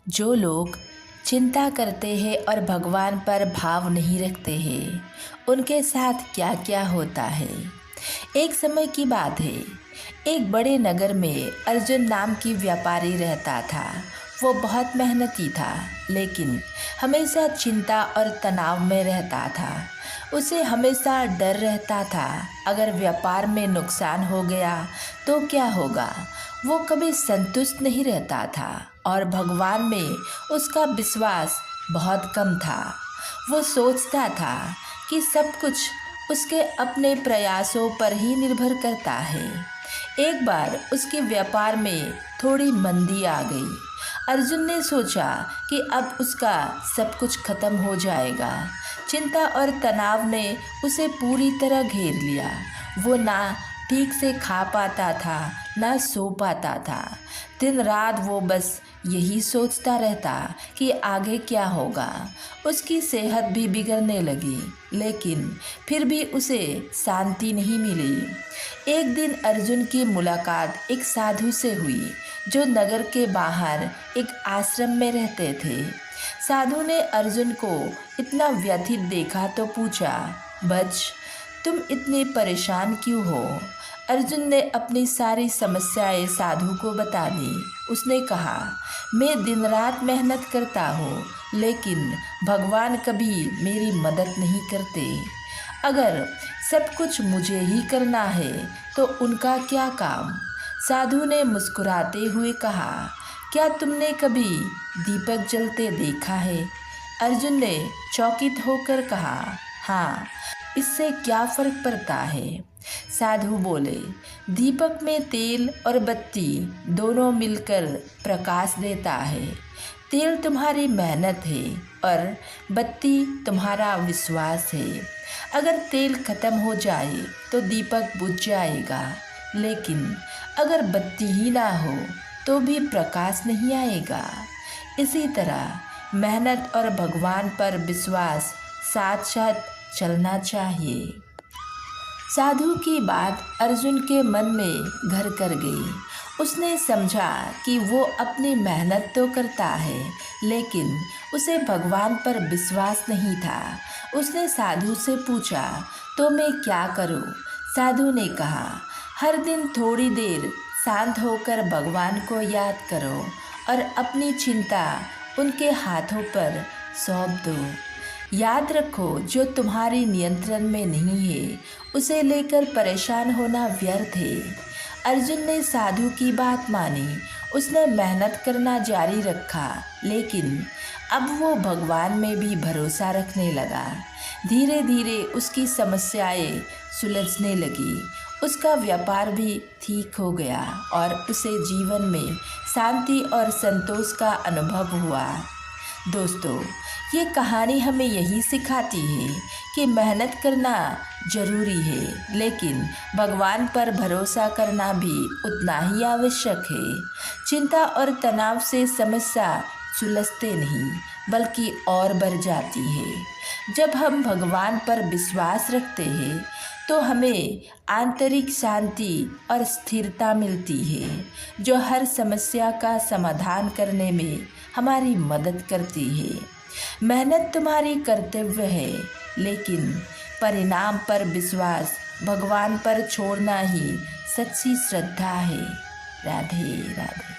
जो लोग चिंता करते हैं और भगवान पर भाव नहीं रखते हैं, उनके साथ क्या क्या होता है। एक समय की बात है, एक बड़े नगर में अर्जुन नाम की व्यापारी रहता था। वो बहुत मेहनती था, लेकिन हमेशा चिंता और तनाव में रहता था। उसे हमेशा डर रहता था, अगर व्यापार में नुकसान हो गया तो क्या होगा। वो कभी संतुष्ट नहीं रहता था और भगवान में उसका विश्वास बहुत कम था। वो सोचता था कि सब कुछ उसके अपने प्रयासों पर ही निर्भर करता है। एक बार उसके व्यापार में थोड़ी मंदी आ गई। अर्जुन ने सोचा कि अब उसका सब कुछ खत्म हो जाएगा। चिंता और तनाव ने उसे पूरी तरह घेर लिया। वो ना ठीक से खा पाता था, ना सो पाता था। दिन रात वो बस यही सोचता रहता कि आगे क्या होगा। उसकी सेहत भी बिगड़ने लगी, लेकिन फिर भी उसे शांति नहीं मिली। एक दिन अर्जुन की मुलाकात एक साधु से हुई, जो नगर के बाहर एक आश्रम में रहते थे। साधु ने अर्जुन को इतना व्यथित देखा तो पूछा, बच्च, तुम इतने परेशान क्यों हो। अर्जुन ने अपनी सारी समस्याएं साधु को बता दी। उसने कहा, मैं दिन रात मेहनत करता हूँ, लेकिन भगवान कभी मेरी मदद नहीं करते। अगर सब कुछ मुझे ही करना है तो उनका क्या काम। साधु ने मुस्कुराते हुए कहा, क्या तुमने कभी दीपक जलते देखा है। अर्जुन ने चौकित होकर कहा, हाँ, इससे क्या फर्क पड़ता है। साधु बोले, दीपक में तेल और बत्ती दोनों मिलकर प्रकाश देता है। तेल तुम्हारी मेहनत है और बत्ती तुम्हारा विश्वास है। अगर तेल खत्म हो जाए तो दीपक बुझ जाएगा, लेकिन अगर बत्ती ही ना हो तो भी प्रकाश नहीं आएगा। इसी तरह मेहनत और भगवान पर विश्वास साथ साथ चलना चाहिए। साधु की बात अर्जुन के मन में घर कर गई। उसने समझा कि वो अपनी मेहनत तो करता है, लेकिन उसे भगवान पर विश्वास नहीं था। उसने साधु से पूछा, तो मैं क्या करूं? साधु ने कहा, हर दिन थोड़ी देर शांत होकर भगवान को याद करो और अपनी चिंता उनके हाथों पर सौंप दो। याद रखो, जो तुम्हारी नियंत्रण में नहीं है, उसे लेकर परेशान होना व्यर्थ है। अर्जुन ने साधु की बात मानी। उसने मेहनत करना जारी रखा, लेकिन अब वो भगवान में भी भरोसा रखने लगा। धीरे धीरे उसकी समस्याएं सुलझने लगी। उसका व्यापार भी ठीक हो गया और उसे जीवन में शांति और संतोष का अनुभव हुआ। दोस्तों, ये कहानी हमें यही सिखाती है कि मेहनत करना जरूरी है, लेकिन भगवान पर भरोसा करना भी उतना ही आवश्यक है। चिंता और तनाव से समस्या सुलझते नहीं, बल्कि और बढ़ जाती है। जब हम भगवान पर विश्वास रखते हैं तो हमें आंतरिक शांति और स्थिरता मिलती है, जो हर समस्या का समाधान करने में हमारी मदद करती है। मेहनत तुम्हारी कर्तव्य है, लेकिन परिणाम पर विश्वास भगवान पर छोड़ना ही सच्ची श्रद्धा है। राधे राधे।